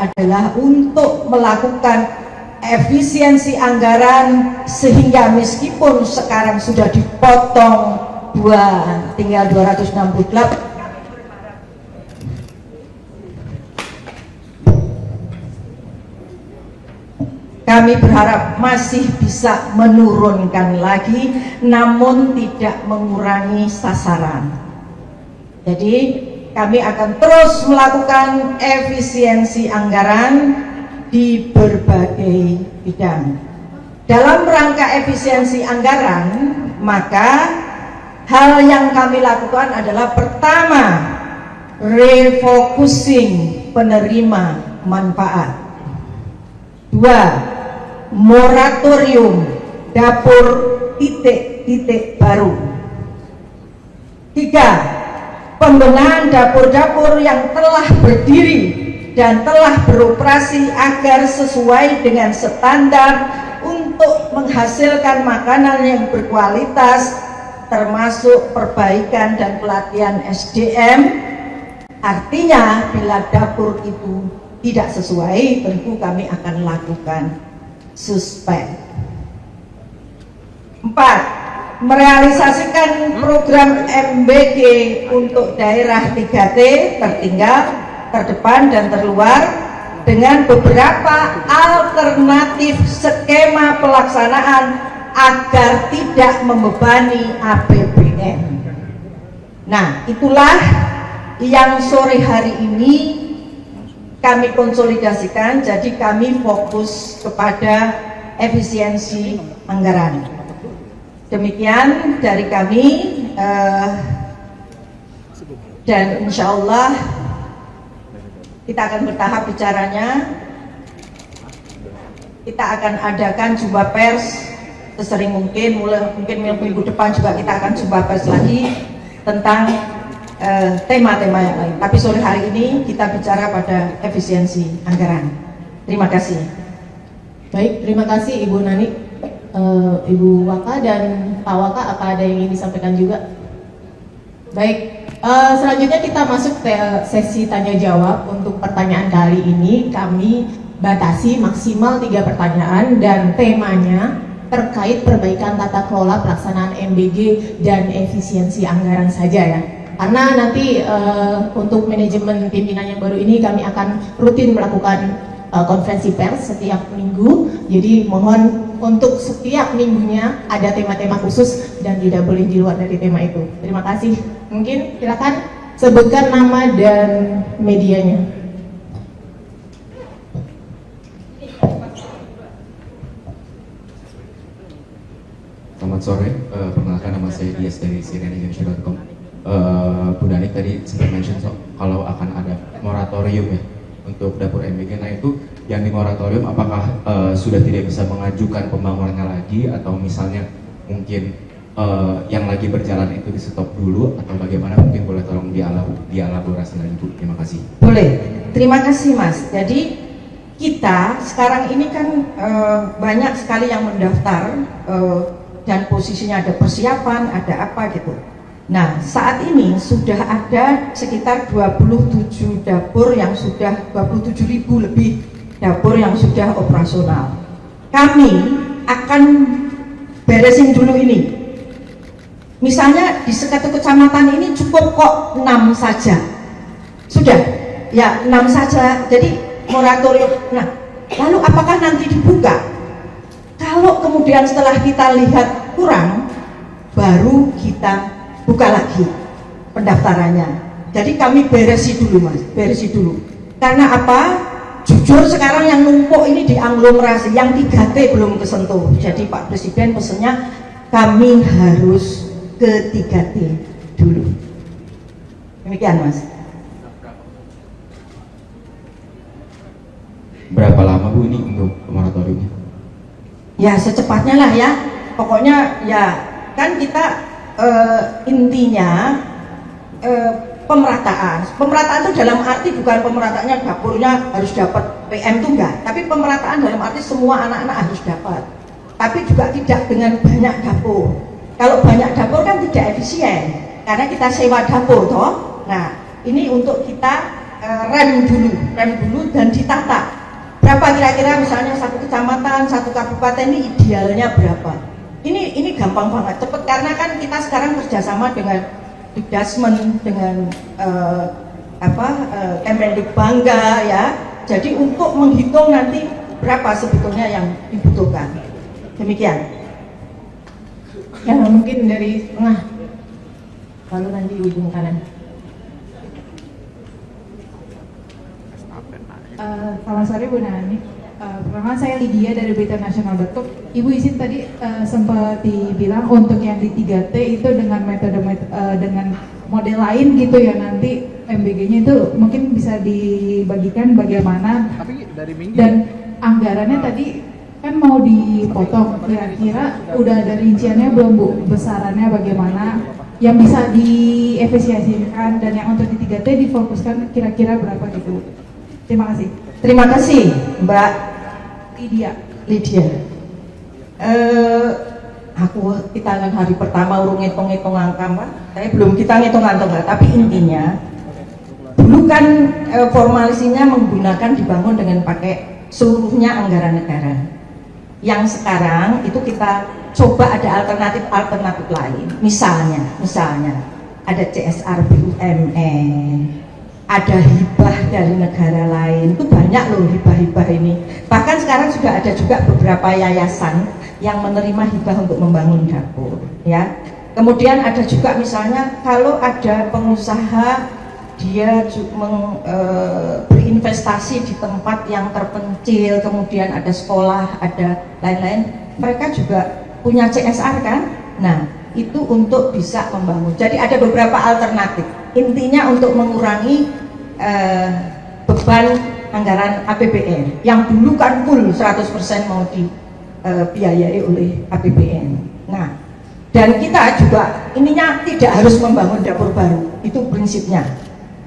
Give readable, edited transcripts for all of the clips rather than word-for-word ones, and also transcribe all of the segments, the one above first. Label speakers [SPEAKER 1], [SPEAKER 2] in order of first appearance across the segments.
[SPEAKER 1] adalah untuk melakukan efisiensi anggaran, sehingga meskipun sekarang sudah dipotong tinggal 268, kami berharap masih bisa menurunkan lagi, namun tidak mengurangi sasaran. Jadi kami akan terus melakukan efisiensi anggaran di berbagai bidang. Dalam rangka efisiensi anggaran, maka hal yang kami lakukan adalah pertama, refocusing penerima manfaat. 2, moratorium dapur titik-titik baru. 3, pembenahan dapur-dapur yang telah berdiri dan telah beroperasi agar sesuai dengan standar untuk menghasilkan makanan yang berkualitas, termasuk perbaikan dan pelatihan SDM. Artinya bila dapur itu tidak sesuai, tentu kami akan lakukan suspend. 4, merealisasikan program MBG untuk daerah 3T, tertinggal, terdepan, dan terluar, dengan beberapa alternatif skema pelaksanaan agar tidak membebani APBN. Nah, itulah yang sore hari ini kami konsolidasikan. Jadi kami fokus kepada efisiensi anggaran. Demikian dari kami, dan insya Allah kita akan bertahap bicaranya. Kita akan adakan jumpa pers sesering mungkin, mungkin minggu depan juga kita akan jumpa pers lagi tentang tema-tema yang lain. Tapi sore hari ini kita bicara pada efisiensi anggaran. Terima kasih.
[SPEAKER 2] Baik, terima kasih Ibu Nani, Ibu Waka dan Pak Waka. Apa ada yang ingin disampaikan juga? Baik, selanjutnya kita masuk ke sesi tanya jawab. Untuk pertanyaan kali ini kami batasi maksimal 3 pertanyaan dan temanya terkait perbaikan tata kelola pelaksanaan MBG dan efisiensi anggaran saja ya. Karena nanti untuk manajemen pimpinan yang baru ini kami akan rutin melakukan konferensi pers setiap minggu. Jadi mohon untuk setiap minggunya ada tema-tema khusus dan tidak boleh di luar dari tema itu. Terima kasih. Mungkin silakan sebutkan nama dan medianya.
[SPEAKER 3] Selamat sore, perkenalkan nama saya Dias dari cnnindonesia.com. Bu Danik tadi sempat mention kalau akan ada moratorium ya untuk dapur MBG. Nah itu yang di moratorium apakah sudah tidak bisa mengajukan pembangunannya lagi, atau misalnya mungkin yang lagi berjalan itu di stop dulu, atau bagaimana? Mungkin boleh tolong dielaborasi lagi Bu. Terima kasih.
[SPEAKER 1] Boleh, terima kasih Mas. Jadi kita sekarang ini kan banyak sekali yang mendaftar dan posisinya ada persiapan, ada apa gitu. Nah, saat ini sudah ada sekitar 27 dapur yang sudah 27.000 lebih dapur yang sudah operasional. Kami akan beresin dulu ini. Misalnya di satu kecamatan ini cukup kok 6 saja. Sudah, ya 6 saja. Jadi moratorium. Nah, lalu apakah nanti dibuka? Kalau kemudian setelah kita lihat kurang, baru kita buka lagi pendaftarannya. Jadi kami beresi dulu Mas, beresi dulu. Karena apa? Jujur sekarang yang numpuk ini di aglomerasi, yang 3T belum kesentuh. Jadi Pak Presiden pesannya kami harus ke 3T dulu. Demikian Mas.
[SPEAKER 3] Berapa lama Bu ini untuk moratoriumnya?
[SPEAKER 1] Ya secepatnya lah ya. Pokoknya ya kan kita intinya pemerataan itu dalam arti bukan pemerataannya dapurnya harus dapat PM itu enggak, tapi pemerataan dalam arti semua anak-anak harus dapat, tapi juga tidak dengan banyak dapur. Kalau banyak dapur kan tidak efisien karena kita sewa dapur toh. Nah ini untuk kita rem dulu dan ditata. Berapa kira-kira misalnya satu kecamatan, satu kabupaten ini idealnya berapa? Ini gampang banget, cepet karena kan kita sekarang kerjasama dengan Dikdasmen, dengan Kemendikbangga ya. Jadi untuk menghitung nanti berapa sebetulnya yang dibutuhkan. Demikian.
[SPEAKER 2] Ya mungkin dari tengah, lalu nanti ujung kanan.
[SPEAKER 4] Selamat sore Bu Nani. Pertama saya Lydia dari Berita Nasional Batuk. Ibu izin tadi sempat dibilang untuk yang di 3T itu dengan metode dengan model lain gitu ya, nanti MBG-nya itu mungkin bisa dibagikan bagaimana. Dan anggarannya tadi kan mau dipotong, kira-kira udah ada rinciannya belum Bu, besarannya bagaimana yang bisa diefisiensikan, dan yang untuk di 3T difokuskan kira-kira berapa gitu. Terima kasih.
[SPEAKER 1] Terima kasih Mbak Lydia. Kita kan hari pertama urung ngitung-ngitung angka Mbak. Belum kita ngitung angka, tapi intinya dulu kan formalisinya menggunakan dibangun dengan pakai seluruhnya anggaran negara. Yang sekarang itu kita coba ada alternatif lain. Misalnya ada CSR BUMN, ada hibah dari negara lain, itu banyak loh hibah-hibah ini. Bahkan sekarang sudah ada juga beberapa yayasan yang menerima hibah untuk membangun dapur ya. Kemudian ada juga misalnya kalau ada pengusaha dia berinvestasi di tempat yang terpencil, kemudian ada sekolah, ada lain-lain, mereka juga punya CSR kan. Nah itu untuk bisa membangun. Jadi ada beberapa alternatif. Intinya untuk mengurangi beban anggaran APBN yang dulu kan full 100% mau dibiayai oleh APBN. Nah, dan kita juga ininya tidak harus membangun dapur baru, itu prinsipnya.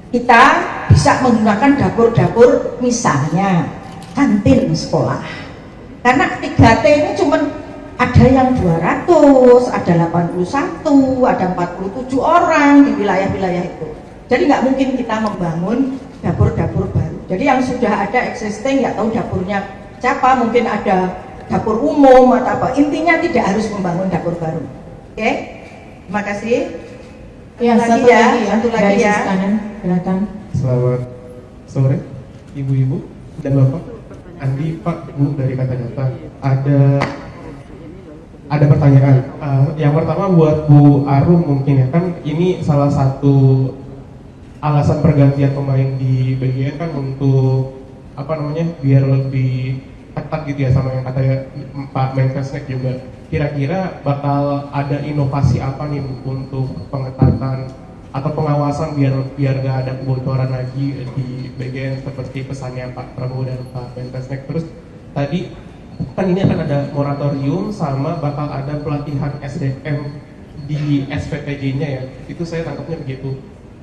[SPEAKER 1] Kita bisa menggunakan dapur-dapur misalnya kantin sekolah. Karena 3T ini cuma ada yang 200, ada 81, ada 47 orang di wilayah-wilayah itu. Jadi nggak mungkin kita membangun dapur-dapur baru. Jadi yang sudah ada existing, nggak tahu dapurnya siapa, mungkin ada dapur umum atau apa. Intinya tidak harus membangun dapur baru. Oke, terima kasih.
[SPEAKER 2] Ya, satu lagi ya. Sisi kanan, silakan.
[SPEAKER 5] Selamat sore, ibu-ibu dan bapak. Andi, Pak, Bu dari Kata Data. Ada pertanyaan. Yang pertama buat Bu Arum mungkin ya, kan ini salah satu alasan pergantian pemain di BGN kan untuk biar lebih ketat gitu ya, sama yang kata Pak Menkesnek juga. Kira-kira bakal ada inovasi apa nih untuk pengetatan atau pengawasan biar nggak ada kebocoran lagi di BGN seperti pesannya Pak Prabowo dan Pak Menkesnek. Terus tadi kan ini akan ada moratorium sama bakal ada pelatihan SDM di SPTJ-nya ya. Itu saya tangkapnya begitu.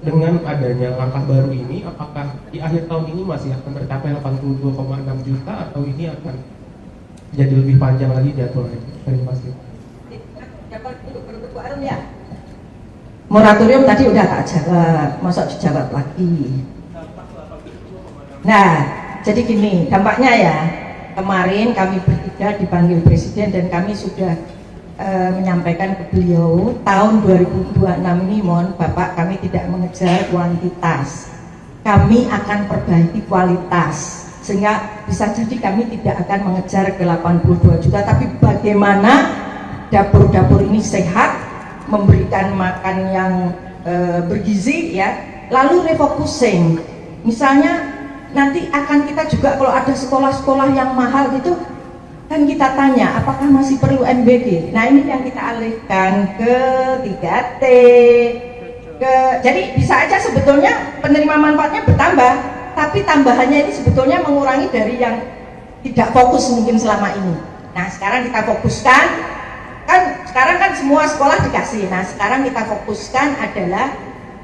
[SPEAKER 5] Dengan adanya langkah baru ini, apakah di akhir tahun ini masih akan tercapai 82,6 juta atau ini akan jadi lebih panjang lagi jadwalnya? Terima kasih.
[SPEAKER 1] Moratorium tadi udah tak jawab, masa dijawab lagi. Nah, jadi gini dampaknya ya. Kemarin kami bertiga dipanggil Presiden dan kami sudah menyampaikan ke beliau tahun 2026 ini, mohon Bapak, kami tidak mengejar kuantitas, kami akan perbaiki kualitas, sehingga bisa jadi kami tidak akan mengejar ke 82 juta, tapi bagaimana dapur-dapur ini sehat, memberikan makan yang bergizi ya, lalu refocusing. Misalnya nanti akan kita juga kalau ada sekolah-sekolah yang mahal gitu, kan kita tanya apakah masih perlu MBG. Nah ini yang kita alihkan ke 3T, jadi bisa aja sebetulnya penerima manfaatnya bertambah, tapi tambahannya ini sebetulnya mengurangi dari yang tidak fokus mungkin selama ini. Nah sekarang kita fokuskan, kan sekarang kan semua sekolah dikasih. Nah sekarang kita fokuskan adalah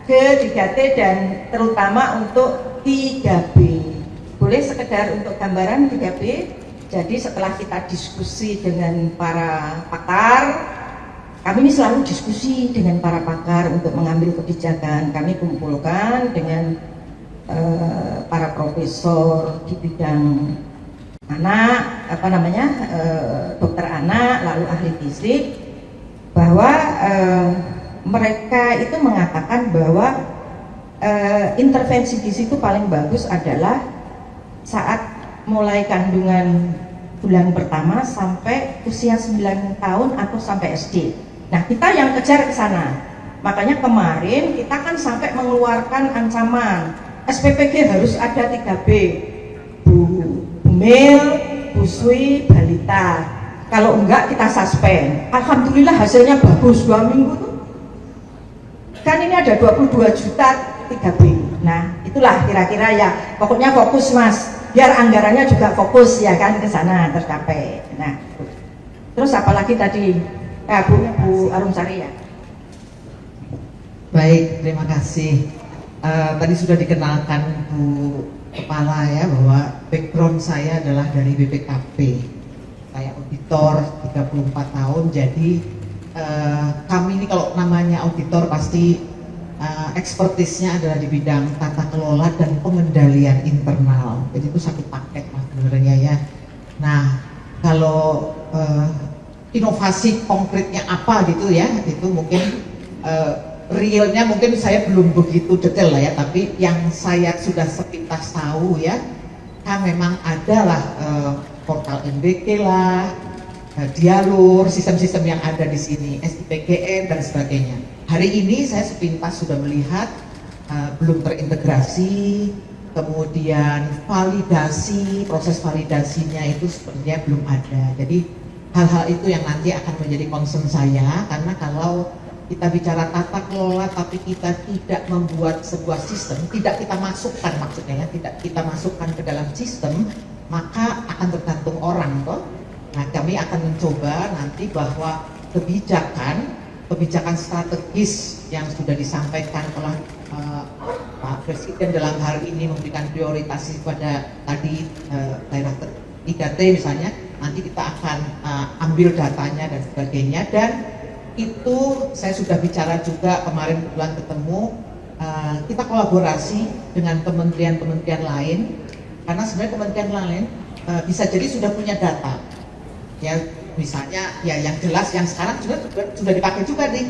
[SPEAKER 1] ke 3T dan terutama untuk 3B. Boleh sekedar untuk gambaran 3B. Jadi setelah kita diskusi dengan para pakar, kami ini selalu diskusi dengan para pakar untuk mengambil kebijakan. Kami kumpulkan dengan para profesor di bidang anak, dokter anak, lalu ahli fisik, bahwa mereka itu mengatakan bahwa intervensi gizi itu paling bagus adalah saat mulai kandungan bulan pertama sampai usia 9 tahun atau sampai SD. Nah, kita yang kejar ke sana. Makanya kemarin kita kan sampai mengeluarkan ancaman SPPG harus ada 3B, Bumil, Busui, Balita. Kalau enggak kita suspend. Alhamdulillah hasilnya bagus, 2 minggu tuh. Kan ini ada 22 juta 3B. Nah, itulah kira-kira ya. Pokoknya fokus Mas, biar anggarannya juga fokus ya kan ke sana tercapai. Nah, terus apalagi tadi Bu Arumsari ya.
[SPEAKER 6] Baik, terima kasih. Tadi sudah dikenalkan Bu Kepala ya bahwa background saya adalah dari BPKP. Saya auditor 34 tahun, jadi kami ini kalau namanya auditor pasti ekspertisnya adalah di bidang tata kelola dan pengendalian internal. Jadi itu satu paket mas sebenarnya ya. Nah, kalau inovasi konkretnya apa gitu ya, itu mungkin realnya mungkin saya belum begitu detail lah ya, tapi yang saya sudah sepintas tahu ya, kan memang adalah portal MBK lah, Dialur, sistem-sistem yang ada di sini, SIPGN dan sebagainya. Hari ini saya sepintas sudah melihat belum terintegrasi, kemudian validasi, proses validasinya itu sepertinya belum ada. Jadi hal-hal itu yang nanti akan menjadi concern saya, karena kalau kita bicara tata kelola tapi kita tidak membuat sebuah sistem, tidak kita masukkan maksudnya ya, tidak kita masukkan ke dalam sistem, maka akan tergantung orang toh. Nah, kami akan mencoba nanti bahwa kebijakan strategis yang sudah disampaikan oleh Pak Presiden dalam hal ini memberikan prioritas pada tadi daerah 3T misalnya, nanti kita akan ambil datanya dan sebagainya. Dan itu saya sudah bicara juga kemarin kebetulan ketemu, kita kolaborasi dengan kementerian-kementerian lain, karena sebenarnya kementerian lain bisa jadi sudah punya data ya, misalnya ya yang jelas yang sekarang sudah dipakai juga nih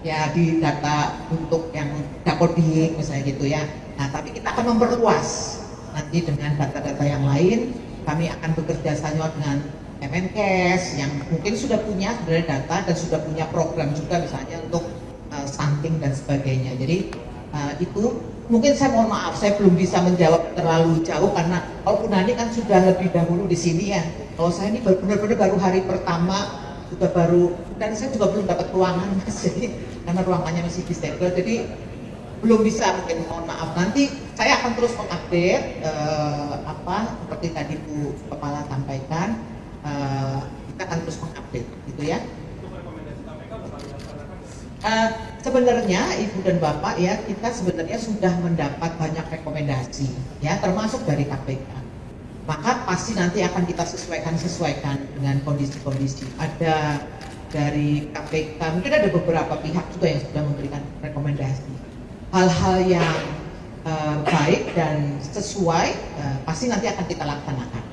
[SPEAKER 6] ya di data untuk yang Dapodik misalnya gitu ya. Nah, tapi kita akan memperluas nanti dengan data-data yang lain. Kami akan bekerja sama dengan Kemenkes yang mungkin sudah punya sebenarnya data dan sudah punya program juga misalnya untuk stunting dan sebagainya. Jadi itu mungkin saya mohon maaf saya belum bisa menjawab terlalu jauh, karena kalau Bu Nani kan sudah lebih dahulu di sini ya. Kalau saya ini benar-benar baru hari pertama, juga baru, dan saya juga belum dapat ruangan jadi karena ruangannya masih disegel, jadi belum bisa, mungkin mohon maaf. Nanti saya akan terus mengupdate seperti tadi Bu Kepala sampaikan, kita akan terus mengupdate gitu ya. Sebenarnya Ibu dan Bapak ya, kita sebenarnya sudah mendapat banyak rekomendasi ya, termasuk dari KPK. Maka pasti nanti akan kita sesuaikan dengan kondisi-kondisi. Ada dari KPK, mungkin ada beberapa pihak juga yang sudah memberikan rekomendasi. Hal-hal yang baik dan sesuai pasti nanti akan kita laksanakan,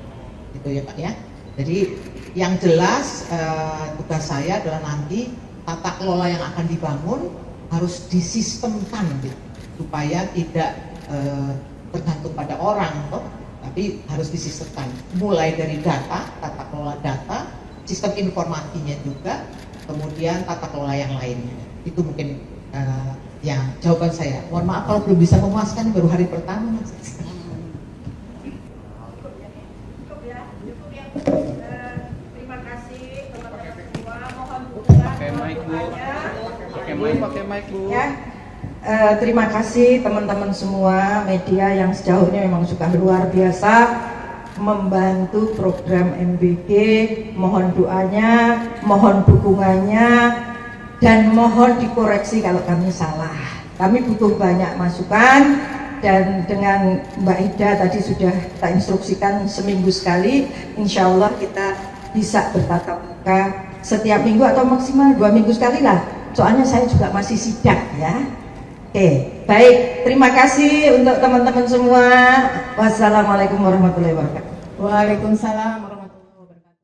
[SPEAKER 6] gitu ya Pak ya. Jadi yang jelas tugas saya adalah nanti tata kelola yang akan dibangun harus disistemkan gitu, supaya tidak tergantung pada orang toh, tapi harus disistemkan mulai dari data, tata kelola data, sistem informasinya juga, kemudian tata kelola yang lainnya. Itu mungkin yang jawaban saya. Mohon maaf kalau belum bisa memuaskan, baru hari pertama.
[SPEAKER 1] Terima kasih teman-teman semua. Mohon dukungan. Pakai mic Bu. Ya. Terima kasih teman-teman semua media yang sejauh ini memang sudah luar biasa membantu program MBG. Mohon doanya, mohon dukungannya, dan mohon dikoreksi kalau kami salah. Kami butuh banyak masukan, dan dengan Mbak Ida tadi sudah kita instruksikan seminggu sekali, insya Allah kita bisa bertatap muka setiap minggu atau maksimal 2 minggu sekali lah. Soalnya saya juga masih sidak ya, Oke, baik. Terima kasih untuk teman-teman semua. Wassalamualaikum warahmatullahi wabarakatuh.
[SPEAKER 2] Waalaikumsalam warahmatullahi wabarakatuh.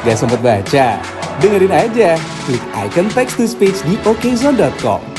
[SPEAKER 7] Gak sempet baca? Dengerin aja, klik icon text to speech di okezone.com.